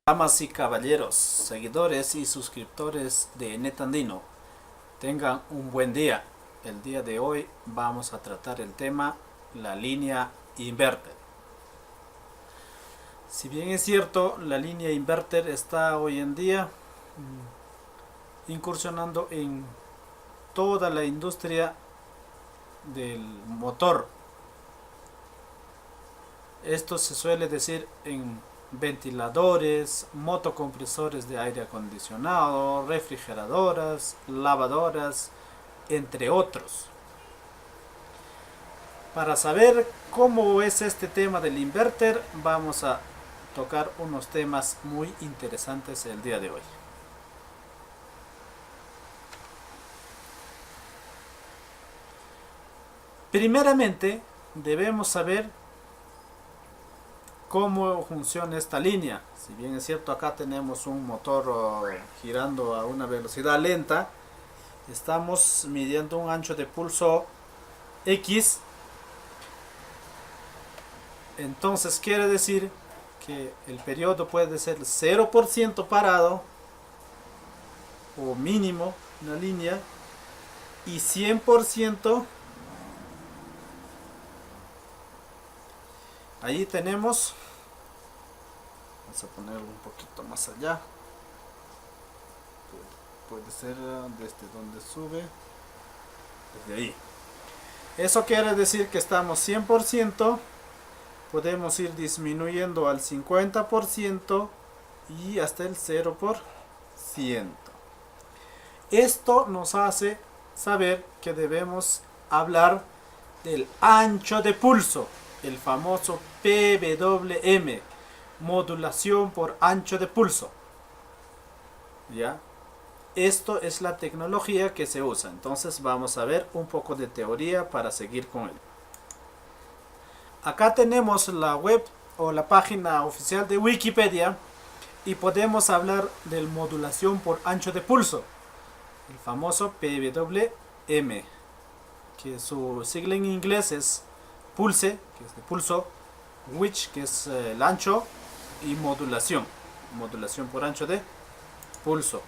Damas y caballeros, seguidores y suscriptores de NetAndino, tengan un buen día. El día de hoy vamos a tratar el tema la línea inverter. Si bien es cierto, la línea inverter está hoy en día incursionando en toda la industria del motor. Esto se suele decir en ventiladores, motocompresores de aire acondicionado, refrigeradoras, lavadoras, entre otros. Para saber cómo es este tema del inverter, vamos a tocar unos temas muy interesantes el día de hoy. Primeramente, debemos saber cómo funciona esta línea. Si bien es cierto, acá tenemos un motor girando a una velocidad lenta, estamos midiendo un ancho de pulso X. Entonces quiere decir que el periodo puede ser 0% parado o mínimo una línea y 100%. Ahí tenemos, vamos a ponerlo un poquito más allá, puede ser desde donde sube, desde ahí. Eso quiere decir que estamos 100%, podemos ir disminuyendo al 50% y hasta el 0%. Esto nos hace saber que debemos hablar del ancho de pulso, el famoso PWM, modulación por ancho de pulso. ¿Ya? Esto es la tecnología que se usa. Entonces vamos a ver un poco de teoría para seguir con él. Acá tenemos la web o la página oficial de Wikipedia y podemos hablar de modulación por ancho de pulso, el famoso PWM, que su sigla en inglés es pulse, que es de pulso, width, que es el ancho, y modulación por ancho de pulso.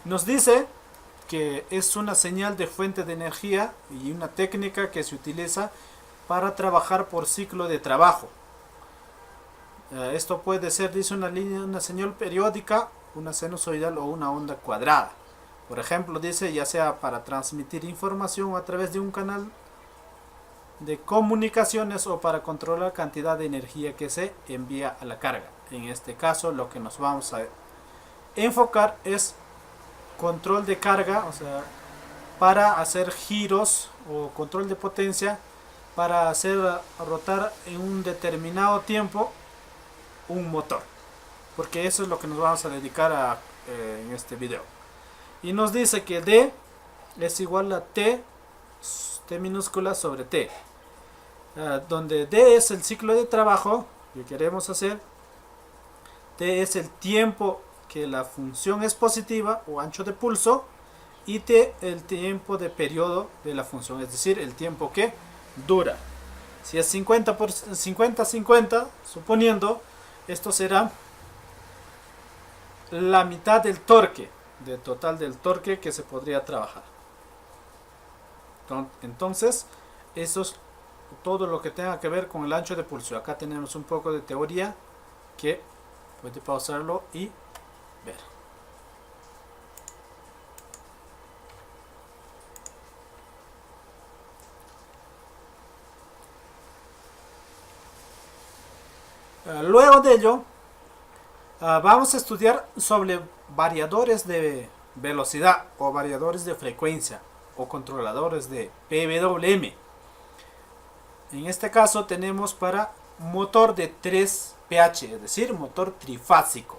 Nos dice que es una señal de fuente de energía y una técnica que se utiliza para trabajar por ciclo de trabajo. Esto puede ser, dice, una línea, una señal periódica, una sinusoidal o una onda cuadrada. Por ejemplo, dice, ya sea para transmitir información a través de un canal de comunicaciones o para controlar la cantidad de energía que se envía a la carga. En este caso, lo que nos vamos a enfocar es control de carga, o sea, para hacer giros o control de potencia, para hacer rotar en un determinado tiempo un motor. Porque eso es lo que nos vamos a dedicar en este video. Y nos dice que D es igual a T minúscula sobre T, donde D es el ciclo de trabajo que queremos hacer, T es el tiempo que la función es positiva o ancho de pulso, y T el tiempo de periodo de la función, es decir, el tiempo que dura. Si es 50-50, suponiendo, esto será la mitad del torque, del total del torque que se podría trabajar. Entonces, eso es todo lo que tenga que ver con el ancho de pulso. Acá tenemos un poco de teoría que puede pausarlo y ver. Luego de ello, vamos a estudiar sobre variadores de velocidad o variadores de frecuencia o controladores de PWM. En este caso tenemos para motor de 3 pH, es decir, motor trifásico.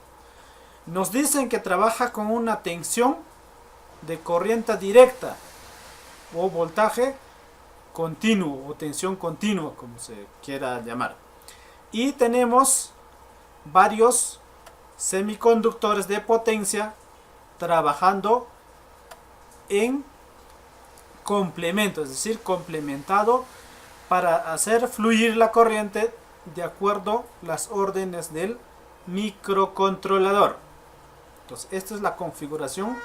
Nos dicen que trabaja con una tensión de corriente directa o voltaje continuo o tensión continua, como se quiera llamar. Y tenemos varios semiconductores de potencia trabajando en complemento, es decir, complementado para hacer fluir la corriente de acuerdo las órdenes del microcontrolador. Entonces esta es la configuración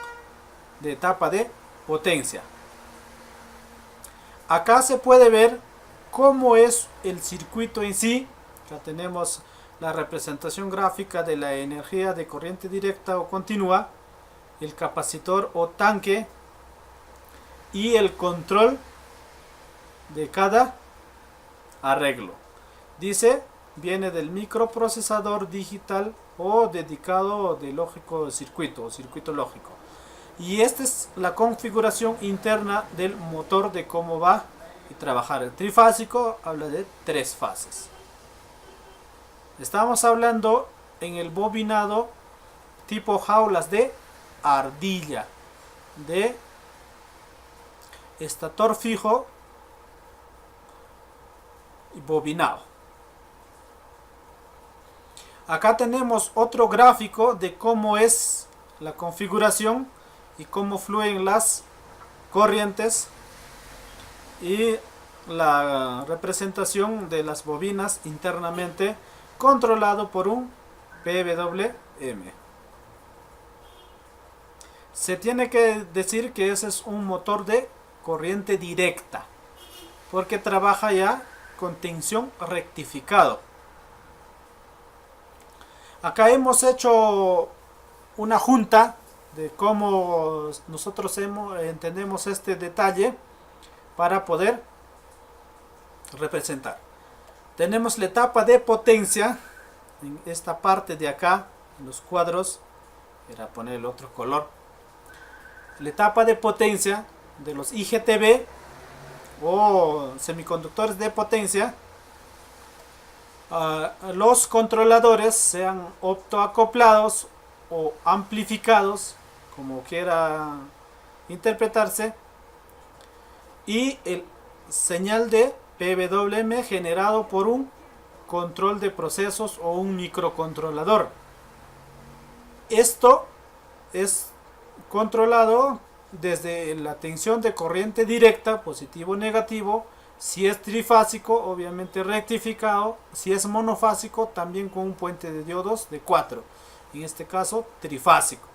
de etapa de potencia. Acá se puede ver cómo es el circuito en sí. Ya tenemos la representación gráfica de la energía de corriente directa o continua, el capacitor o tanque y el control de cada arreglo. Dice, viene del microprocesador digital o dedicado de lógico circuito o circuito lógico. Y esta es la configuración interna del motor de cómo va a trabajar. El trifásico habla de 3 fases. Estamos hablando en el bobinado tipo jaulas de ardilla, de estator fijo y bobinado. Acá tenemos otro gráfico de cómo es la configuración y cómo fluyen las corrientes y la representación de las bobinas internamente, controlado por un PWM. Se tiene que decir que ese es un motor de corriente directa, porque trabaja ya con tensión rectificado. Acá hemos hecho una junta de cómo nosotros entendemos este detalle para poder representar. Tenemos la etapa de potencia en esta parte de acá, en los cuadros. Era poner el otro color. La etapa de potencia de los IGTB o semiconductores de potencia. Los controladores, sean optoacoplados o amplificados, como quiera interpretarse, y el señal de PWM generado por un control de procesos o un microcontrolador. Esto es controlado desde la tensión de corriente directa, positivo o negativo. Si es trifásico, obviamente rectificado. Si es monofásico, también con un puente de diodos de 4. En este caso, trifásico.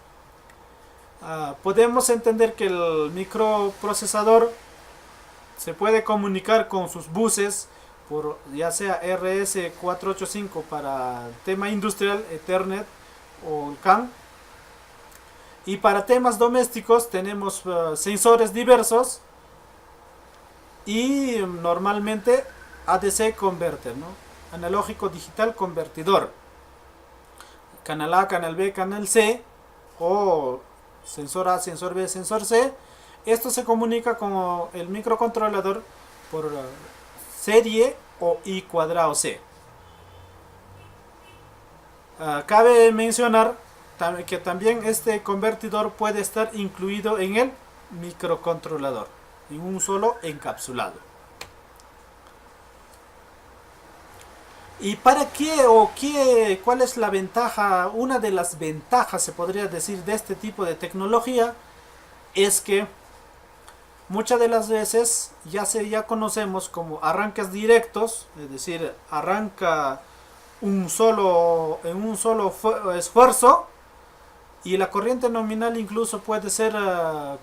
Podemos entender que el microprocesador se puede comunicar con sus buses por ya sea RS485 para tema industrial, Ethernet o CAN. Y para temas domésticos tenemos sensores diversos y normalmente ADC converter, ¿no? Analógico digital convertidor. Canal A, canal B, canal C o sensor A, sensor B, sensor C. Esto se comunica con el microcontrolador por serie o I cuadrado C. Cabe mencionar que también este convertidor puede estar incluido en el microcontrolador, en un solo encapsulado. ¿Y para qué o qué? ¿Cuál es la ventaja? Una de las ventajas, se podría decir, de este tipo de tecnología es que muchas de las veces ya conocemos como arranques directos, es decir, arranca en un solo esfuerzo y la corriente nominal incluso puede ser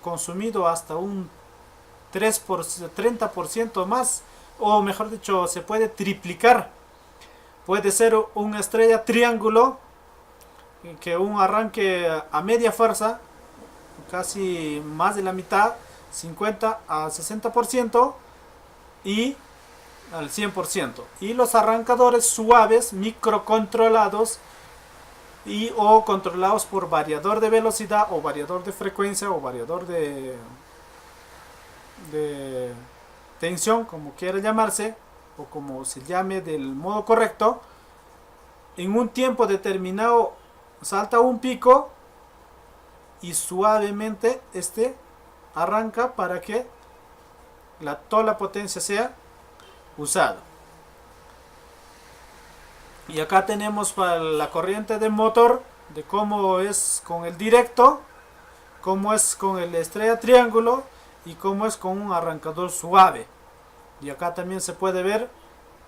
consumido hasta un 30% más, o mejor dicho, se puede triplicar. Puede ser una estrella triángulo que un arranque a media fuerza, casi más de la mitad, 50 a 60% y al 100%. Y los arrancadores suaves, microcontrolados y o controlados por variador de velocidad o variador de frecuencia o variador de tensión, como quiera llamarse, o como se llame del modo correcto, en un tiempo determinado salta un pico y suavemente arranca para que toda la potencia sea usada. Y acá tenemos para la corriente de motor, de cómo es con el directo, cómo es con el estrella triángulo y cómo es con un arrancador suave. Y acá también se puede ver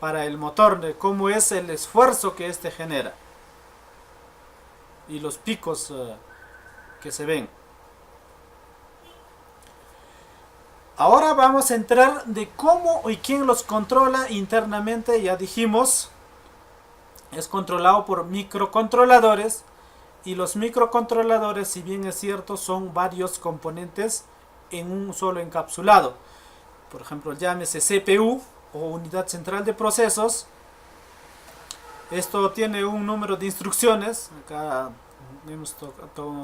para el motor, de cómo es el esfuerzo que este genera y los picos que se ven. Ahora vamos a entrar de cómo y quién los controla internamente. Ya dijimos, es controlado por microcontroladores, y los microcontroladores, si bien es cierto, son varios componentes en un solo encapsulado. Por ejemplo, llámese CPU o unidad central de procesos. Esto tiene un número de instrucciones. Acá hemos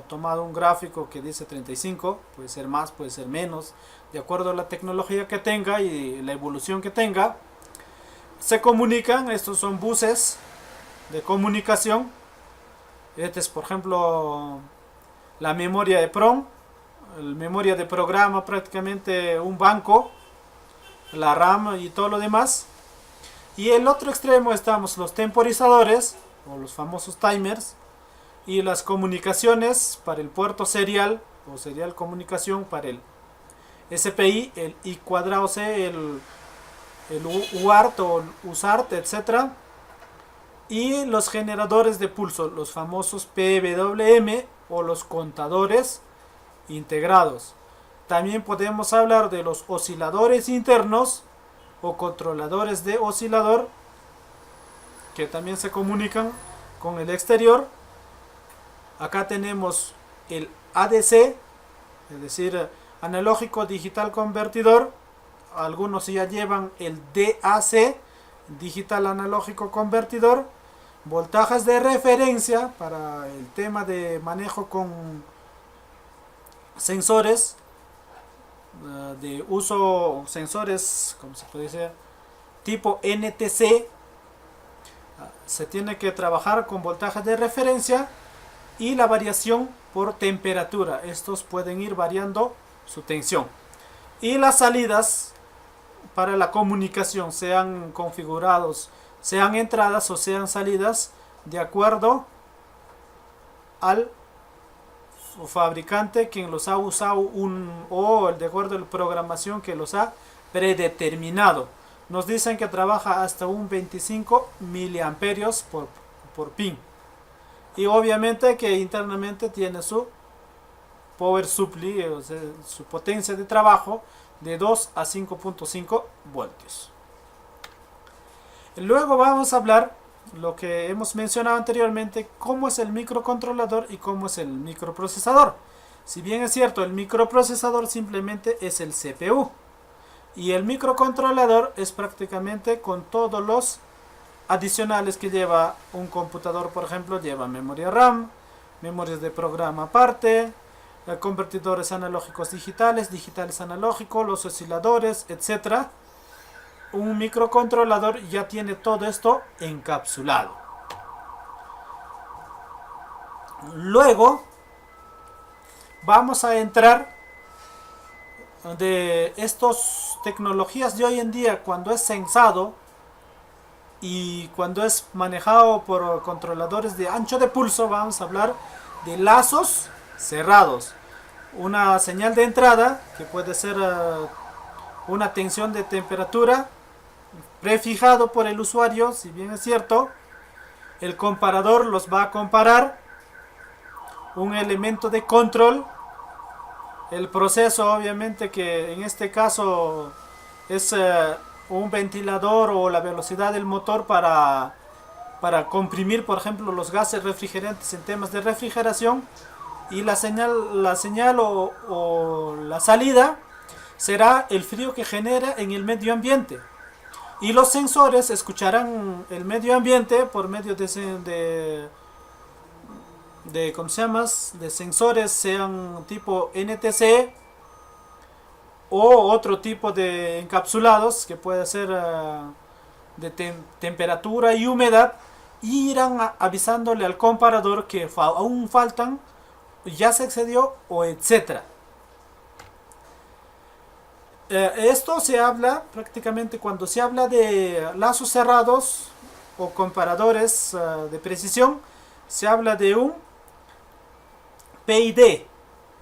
tomado un gráfico que dice 35, puede ser más, puede ser menos, de acuerdo a la tecnología que tenga y la evolución que tenga. Se comunican, estos son buses de comunicación. Este es, por ejemplo, la memoria EPROM, la memoria de programa, prácticamente un banco, la RAM y todo lo demás. Y el otro extremo estamos los temporizadores, o los famosos timers, y las comunicaciones para el puerto serial, o serial comunicación para el SPI, el I cuadrado C, el UART o USART, etc. Y los generadores de pulso, los famosos PWM o los contadores integrados. También podemos hablar de los osciladores internos o controladores de oscilador, que también se comunican con el exterior. Acá tenemos el ADC, es decir, analógico digital convertidor. Algunos ya llevan el DAC, digital analógico convertidor. Voltajes de referencia para el tema de manejo con sensores de uso, sensores, como se puede decir, tipo NTC. Se tiene que trabajar con voltajes de referencia y la variación por temperatura. Estos pueden ir variando su tensión. Y las salidas para la comunicación, sean configurados, sean entradas o sean salidas, de acuerdo al fabricante quien los ha usado o de acuerdo a la programación que los ha predeterminado. Nos dicen que trabaja hasta un 25 miliamperios por pin. Y obviamente que internamente tiene su power supply, o sea, su potencia de trabajo de 2 a 5.5 voltios. Luego vamos a hablar lo que hemos mencionado anteriormente, cómo es el microcontrolador y cómo es el microprocesador. Si bien es cierto, el microprocesador simplemente es el CPU y el microcontrolador es prácticamente con todos los adicionales que lleva un computador. Por ejemplo, lleva memoria RAM, memorias de programa aparte, convertidores analógicos digitales, digitales analógicos, los osciladores, etc. Un microcontrolador ya tiene todo esto encapsulado. Luego vamos a entrar de estas tecnologías de hoy en día, cuando es sensado y cuando es manejado por controladores de ancho de pulso. Vamos a hablar de lazos cerrados. Una señal de entrada que puede ser una tensión de temperatura prefijado por el usuario. Si bien es cierto, el comparador los va a comparar. Un elemento de control, el proceso, obviamente que en este caso es un ventilador o la velocidad del motor para comprimir, por ejemplo, los gases refrigerantes en temas de refrigeración. Y la señal o la salida será el frío que genera en el medio ambiente. Y los sensores escucharán el medio ambiente por medio de ¿cómo se llama? De sensores, sean tipo NTC o otro tipo de encapsulados que puede ser de temperatura y humedad, y irán avisándole al comparador que aún faltan, ya se excedió o etcétera. Esto se habla prácticamente cuando se habla de lazos cerrados o comparadores de precisión. Se habla de un PID,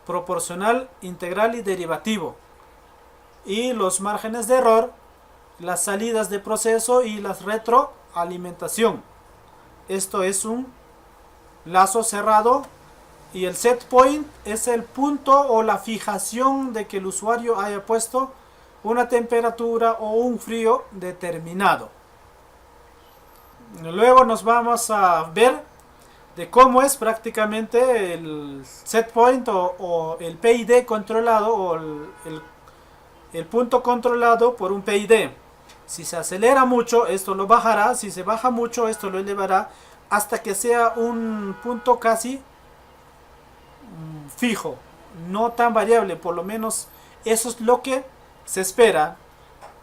proporcional, integral y derivativo. Y los márgenes de error las salidas de proceso y la retroalimentación. Esto es un lazo cerrado, y el set point es el punto o la fijación de que el usuario haya puesto una temperatura o un frío determinado. Luego nos vamos a ver de cómo es prácticamente el set point o el PID controlado, o el punto controlado por un PID. Si se acelera mucho, esto lo bajará. Si se baja mucho, esto lo elevará hasta que sea un punto casi fijo, no tan variable. Por lo menos eso es lo que se espera,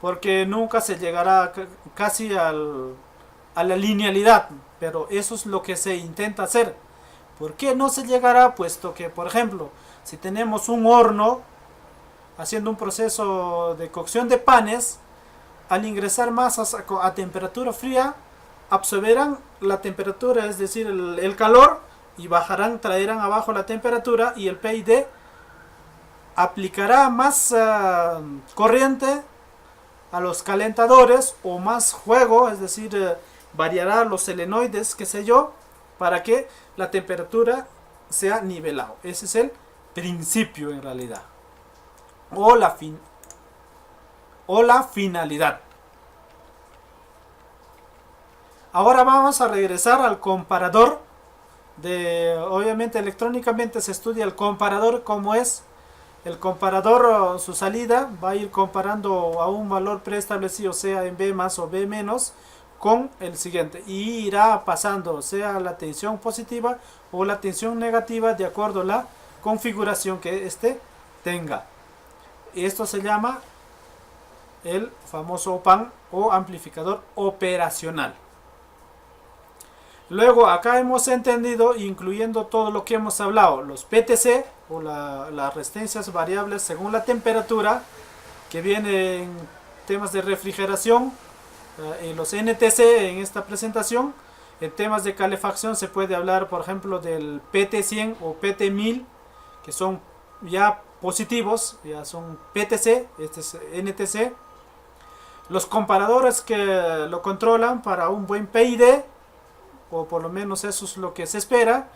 porque nunca se llegará casi a la linealidad, pero eso es lo que se intenta hacer. ¿Por qué no se llegará? Puesto que, por ejemplo, si tenemos un horno haciendo un proceso de cocción de panes, al ingresar masas a temperatura fría, absorberán la temperatura, es decir, el calor, y bajarán, traerán abajo la temperatura, y el PID aplicará más corriente a los calentadores, o más juego, es decir, variará los selenoides, qué sé yo, para que la temperatura sea nivelado. Ese es el principio en realidad, o la finalidad. Ahora vamos a regresar al comparador. Obviamente electrónicamente se estudia el comparador, como es el comparador. Su salida va a ir comparando a un valor preestablecido, sea en B más o B menos, con el siguiente, y irá pasando sea la tensión positiva o la tensión negativa de acuerdo a la configuración que éste tenga. Esto se llama el famoso OPAN, o amplificador operacional. Luego acá hemos entendido, incluyendo todo lo que hemos hablado, los PTC o las resistencias variables según la temperatura, que vienen en temas de refrigeración, en los NTC en esta presentación. En temas de calefacción se puede hablar, por ejemplo, del PT100 o PT1000, que son ya positivos, ya son PTC, este es NTC. Los comparadores que lo controlan para un buen PID, o por lo menos eso es lo que se espera,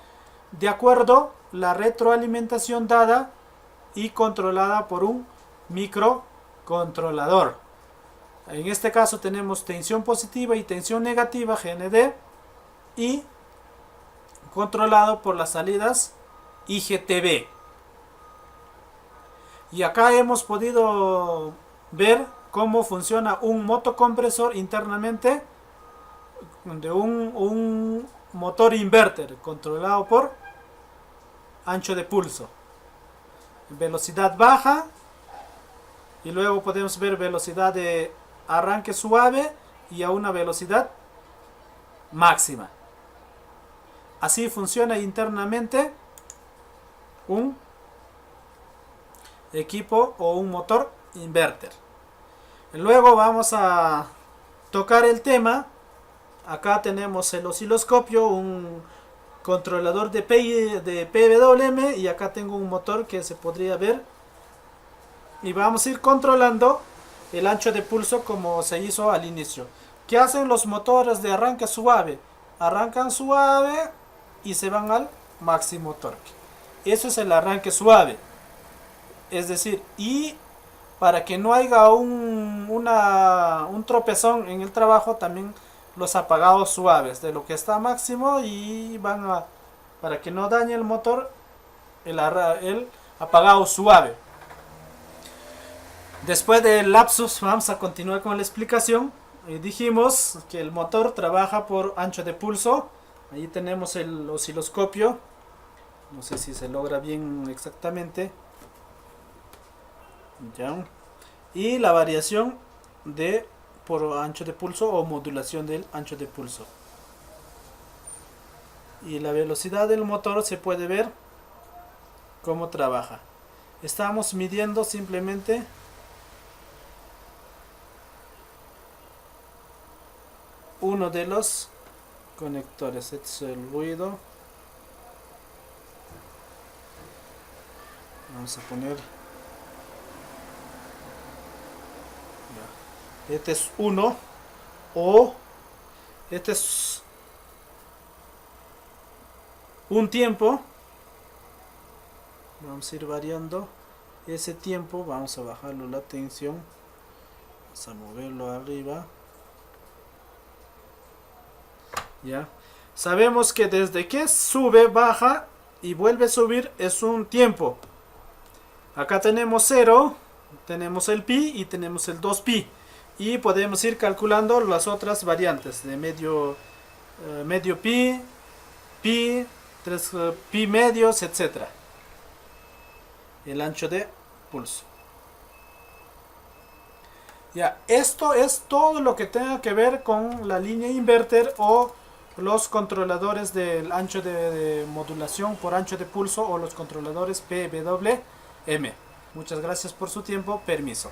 de acuerdo la retroalimentación dada y controlada por un microcontrolador. En este caso tenemos tensión positiva y tensión negativa, GND, y controlado por las salidas IGTB. Y acá hemos podido ver cómo funciona un motocompresor internamente de un motor inverter controlado por ancho de pulso, velocidad baja, y luego podemos ver velocidad de arranque suave y a una velocidad máxima. Así funciona internamente un equipo o un motor inverter. Luego vamos a tocar el tema. Acá tenemos el osciloscopio, un controlador de PWM, y acá tengo un motor que se podría ver, y vamos a ir controlando el ancho de pulso como se hizo al inicio. ¿Qué hacen los motores de arranque suave? Arrancan suave y se van al máximo torque. Eso es el arranque suave. Es decir, y para que no haya un tropezón en el trabajo, también los apagados suaves de lo que está máximo, y para que no dañe el motor, el apagado suave. Después del lapsus vamos a continuar con la explicación. Dijimos que el motor trabaja por ancho de pulso. Ahí tenemos el osciloscopio. No sé si se logra bien exactamente. Ya. Y la variación por ancho de pulso o modulación del ancho de pulso. Y la velocidad del motor se puede ver cómo trabaja. Estamos midiendo simplemente uno de los conectores. Este es el ruido. Vamos a poner este es 1, o este es un tiempo. Vamos a ir variando ese tiempo, vamos a bajarlo la tensión, vamos a moverlo arriba. Ya sabemos que desde que sube, baja y vuelve a subir es un tiempo. Acá tenemos 0, tenemos el pi y tenemos el 2pi, y podemos ir calculando las otras variantes de medio pi, pi, 3 pi medios, etcétera. El ancho de pulso. Ya, esto es todo lo que tenga que ver con la línea inverter o los controladores del ancho de modulación por ancho de pulso, o los controladores PWM. Muchas gracias por su tiempo. Permiso.